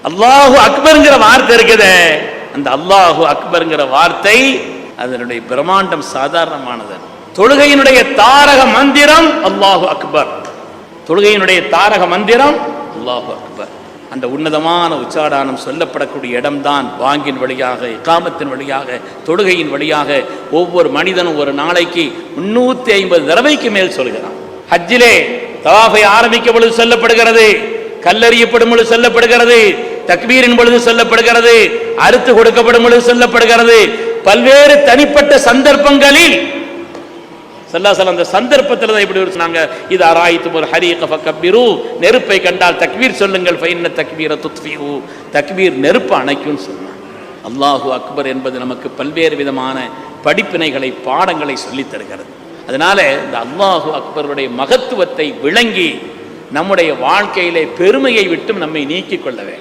அல்லாஹு அக்பர்ங்கிற வார்த்தை இருக்குதே, அந்த அல்லாஹு அக்பர்ங்கிற வார்த்தை அதனுடைய பிரம்மாண்டம் சாதாரணமானது. தொழுகையினுடைய தாரக மந்திரம் அல்லாஹு அக்பர். தொழுகையினுடைய தாரக மந்திரம் அல்லாஹு அக்பர். அந்த உன்னதமான உச்சாடானம் சொல்லப்படக்கூடிய இடம்தான் பாங்கின் வழியாக, இகாமத்தின் வழியாக, தொழுகையின் வழியாக ஒவ்வொரு மனிதனும் ஒரு நாளைக்கு 350 தடவைக்கு மேல் சொல்கிறான். ஹஜ்ஜிலே தவாஃபை ஆரம்பிக்கும் பொழுது சொல்லப்படுகிறது, கல்லறியப்படும் பொழுது சொல்லப்படுகிறது, தக்பீரின் பொழுது சொல்லப்படுகிறது, அறுத்து கொடுக்கப்படும் பொழுது சொல்லப்படுகிறது. பல்வேறு தனிப்பட்ட சந்தர்ப்பங்களில் அந்த சந்தர்ப்பத்தில் தான் இப்படி சொன்னாங்க, இது அராய்த்தும் ஒரு ஹரீக ஃபக்கபிரு, நெருப்பை கண்டால் தக்பீர் சொல்லுங்கள், ஃபைன்ன தக்பீர துத்ஃபிஹு, தக்பீர் நெருப்பு அணைக்கும் சொன்னாங்க. அல்லாஹு அக்பர் என்பது நமக்கு பல்வேறு விதமான படிப்பினைகளை, பாடங்களை சொல்லித் தருகிறது. அதனால இந்த அல்லாஹு அக்பருடைய மகத்துவத்தை விளங்கி நம்முடைய வாழ்க்கையிலே பெருமையை விட்டும் நம்மை நீக்கிக் கொள்ள வேண்டும்.